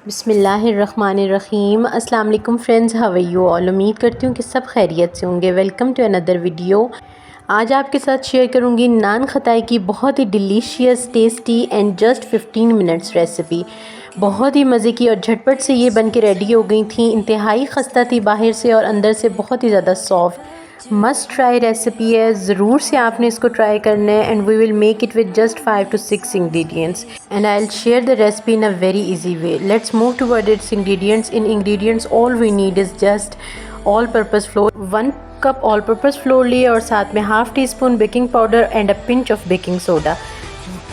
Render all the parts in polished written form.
बिस्मिल्लाहिर्रहमानिर्रहीम। अस्सलाम वालेकुम friends, how are you all. उम्मीद करती हूँ कि सब खैरियत से होंगे। Welcome to another video. आज आपके साथ शेयर करूँगी नान खताई की बहुत ही delicious, tasty and just 15 minutes recipe. बहुत ही मज़े की और झटपट से ये बन के रेडी हो गई थी। इंतहाई खस्ता थी बाहर से और अंदर से बहुत ही ज़्यादा सॉफ्ट। मस्ट ट्राई रेसिपी है, ज़रूर से आपने इसको ट्राई करना है। And we will make it with just 5 to 6 ingredients and I'll share the recipe in a very easy way. Let's move toward its ingredients. In ingredients all we need is just all purpose flour, 1 cup all purpose flour लिए और साथ में half tea spoon baking powder and a pinch of baking soda,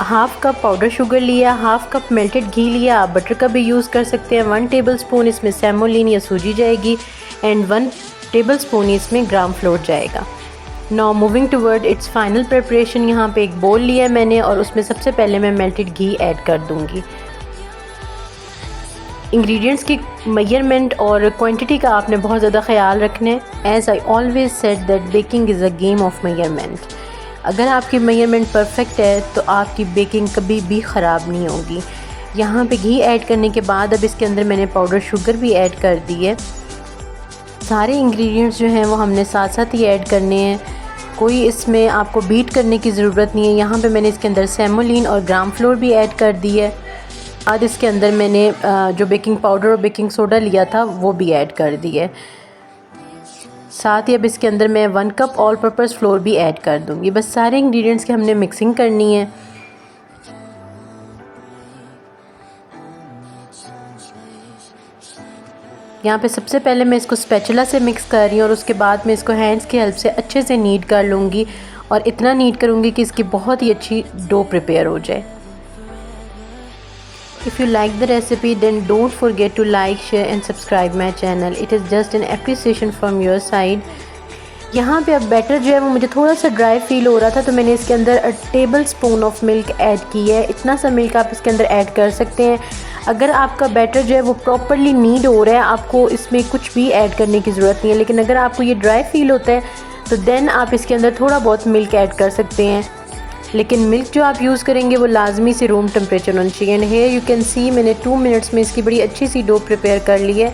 half cup powder sugar लिया, half cup melted घी लिया, आप butter का भी use कर सकते हैं। 1 टेबल स्पून इसमें सेमोलिन या सूजी जाएगी एंड 1 टेबल स्पून इसमें ग्राम फ्लोर जाएगा। Now moving toward it's final preparation. यहाँ पे एक बोल लिया मैंने और उसमें सबसे पहले मैं मेल्टेड घी ऐड कर दूँगी। इंग्रेडिएंट्स की मेजरमेंट और क्वांटिटी का आपने बहुत ज़्यादा ख्याल रखना है। As I always said that baking is a game of measurement. अगर आपकी मेजरमेंट परफेक्ट है तो आपकी बेकिंग कभी भी ख़राब नहीं होगी। यहाँ पे घी ऐड करने के बाद अब इसके अंदर मैंने पाउडर शुगर भी ऐड कर दी है। सारे इंग्रेडिएंट्स जो हैं वो हमने साथ साथ ही ऐड करने हैं, कोई इसमें आपको बीट करने की ज़रूरत नहीं है। यहाँ पे मैंने इसके अंदर सेमोलिन और ग्राम फ्लोर भी ऐड कर दी है। आज इसके अंदर मैंने जो बेकिंग पाउडर और बेकिंग सोडा लिया था वो भी ऐड कर दी है। साथ ही अब इसके अंदर मैं 1 कप ऑल पर्पस फ्लोर भी ऐड कर दूँगी। बस सारे इंग्रेडिएंट्स की हमने मिक्सिंग करनी है। यहाँ पे सबसे पहले मैं इसको स्पैचुला से मिक्स कर रही हूँ और उसके बाद मैं इसको हैंड्स की हेल्प से अच्छे से नीड कर लूँगी और इतना नीड करूँगी कि इसकी बहुत ही अच्छी डो प्रिपेयर हो जाए। If you like the recipe then don't forget to like, share and subscribe my channel. It is just an appreciation from your side. यहाँ पे अब बैटर जो है वो मुझे थोड़ा सा ड्राई फील हो रहा था तो मैंने इसके अंदर 1 table spoon of milk add की है। इतना सा मिल्क आप इसके अंदर ऐड कर सकते हैं। अगर आपका बैटर जो है वो प्रॉपरली नीड हो रहा है, आपको इसमें कुछ भी ऐड करने की ज़रूरत नहीं है। लेकिन अगर आपको ये ड्राई फील होता है तो देन आप इसके अंदर थोड़ा बहुत मिल्क ऐड कर सकते हैं। लेकिन मिल्क जो आप यूज़ करेंगे वो लाजमी से रूम टेम्परेचर होना चाहिए। And here you can see मैंने 2 मिनट्स में इसकी बड़ी अच्छी सी डो प्रिपेयर कर ली है।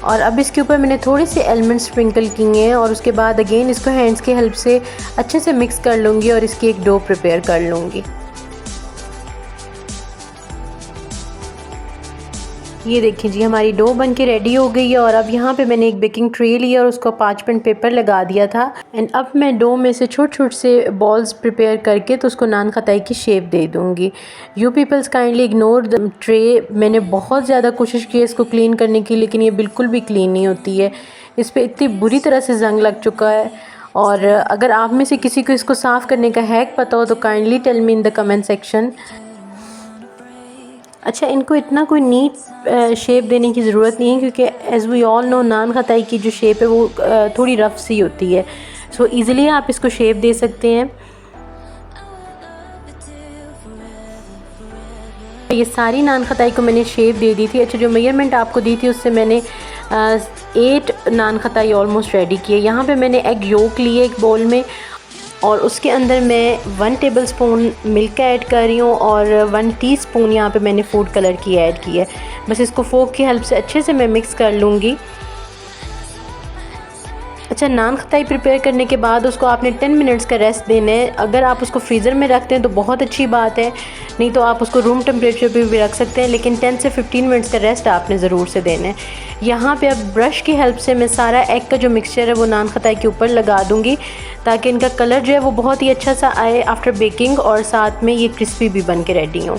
और अब इसके ऊपर मैंने थोड़े से एलमंड स्प्रिंकल किए हैं और उसके बाद अगेन इसको हैंड्स की हेल्प से अच्छे से मिक्स कर लूँगी और इसकी एक डो प्रिपेयर कर लूँगी। ये देखिए जी, हमारी डो बन के रेडी हो गई है। और अब यहाँ पे मैंने एक बेकिंग ट्रे लिया और उसको पार्चमेंट पेपर लगा दिया था। एंड अब मैं डो में से छोटे छोटे से बॉल्स प्रिपेयर करके तो उसको नान खताई की शेप दे दूँगी। You peoples kindly ignore the tray. मैंने बहुत ज़्यादा कोशिश की है इसको क्लीन करने की, लेकिन ये बिल्कुल भी क्लीन नहीं होती है। इस पर इतनी बुरी तरह से जंग लग चुका है। और अगर आप में से किसी को इसको साफ़ करने का हैक पता हो तो kindly tell me in the comment section. अच्छा, इनको इतना कोई नीट शेप देने की ज़रूरत नहीं है क्योंकि एज़ वी ऑल नो नान खताई की जो शेप है वो थोड़ी रफ़ सी होती है। सो ईज़िली आप इसको शेप दे सकते हैं। ये सारी नान खताई को मैंने शेप दे दी थी। अच्छा, जो मेजरमेंट आपको दी थी उससे मैंने 8 नान खताई ऑलमोस्ट रेडी किए। यहाँ पे मैंने एग योक लिए एक बोल में और उसके अंदर मैं 1 टेबल स्पून मिल्क ऐड कर रही हूँ और 1 टीस्पून यहाँ पे मैंने फूड कलर की ऐड की है। बस इसको फोक की हेल्प से अच्छे से मैं मिक्स कर लूँगी। अच्छा, नान खताई प्रिपेयर करने के बाद उसको आपने 10 मिनट्स का रेस्ट देना है। अगर आप उसको फ्रीज़र में रखते हैं तो बहुत अच्छी बात है, नहीं तो आप उसको रूम टेम्परेचर पे भी रख सकते हैं। लेकिन 10 से 15 मिनट्स का रेस्ट आपने ज़रूर से देना है। यहाँ पे अब ब्रश की हेल्प से मैं सारा एग का जो मिक्सचर है वो नान खताई के ऊपर लगा दूँगी ताकि इनका कलर जो है वो बहुत ही अच्छा सा आए आफ्टर बेकिंग और साथ में ये क्रिस्पी भी बन के रेडी हो।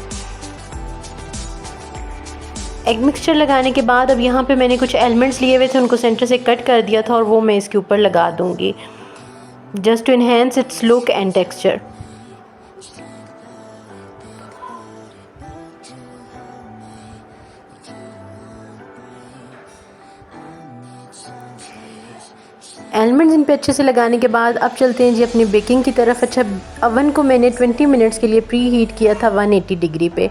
एग मिक्सचर लगाने के बाद अब यहाँ पे मैंने कुछ एलिमेंट्स लिए हुए थे, उनको सेंटर से कट कर दिया था और वो मैं इसके ऊपर लगा दूँगी just to enhance its look and texture. Elements इन पे अच्छे से लगाने के बाद अब चलते हैं जी अपनी बेकिंग की तरफ। अच्छा, अवन को मैंने 20 मिनट्स के लिए प्री हीट किया था 180 डिग्री पे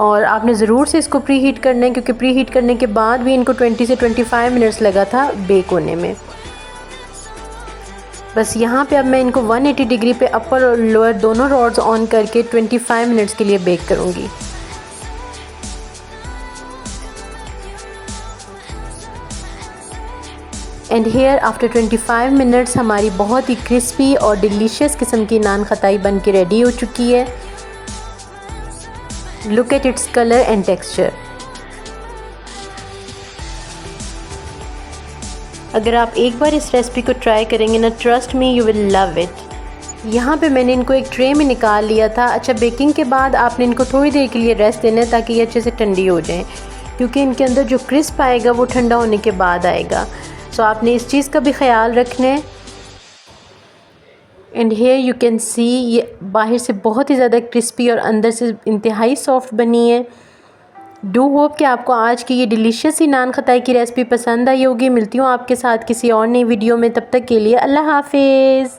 और आपने ज़रूर से इसको प्री हीट करना है क्योंकि प्री हीट करने के बाद भी इनको 20 से 25 मिनट्स लगा था बेक होने में। बस यहाँ पे अब मैं इनको 180 डिग्री पे अपर और लोअर दोनों रॉड्स ऑन करके 25 मिनट्स के लिए बेक करूँगी। एंड हेयर आफ्टर 25 मिनट्स हमारी बहुत ही क्रिस्पी और डिलीशियस किस्म की नान खताई बन के रेडी हो चुकी है। Look at its colour and texture. अगर आप एक बार इस रेसिपी को ट्राई करेंगे ना, trust me you will love it. यहाँ पे मैंने इनको एक ट्रे में निकाल लिया था। अच्छा, बेकिंग के बाद आपने इनको थोड़ी देर के लिए रेस्ट देना है ताकि ये अच्छे से ठंडी हो जाएं, क्योंकि इनके अंदर जो क्रिस्प आएगा वो ठंडा होने के बाद आएगा। सो आपने इस चीज़ का भी ख्याल रखना है। And here you can see ये बाहर से बहुत ही ज़्यादा क्रिस्पी और अंदर से इंतहाई सॉफ्ट बनी है। डू होप कि आपको आज की ये डिलीशियस सी नान खताई की रेसिपी पसंद आई होगी। मिलती हूँ आपके साथ किसी और नई वीडियो में, तब तक के लिए अल्लाह हाफिज़।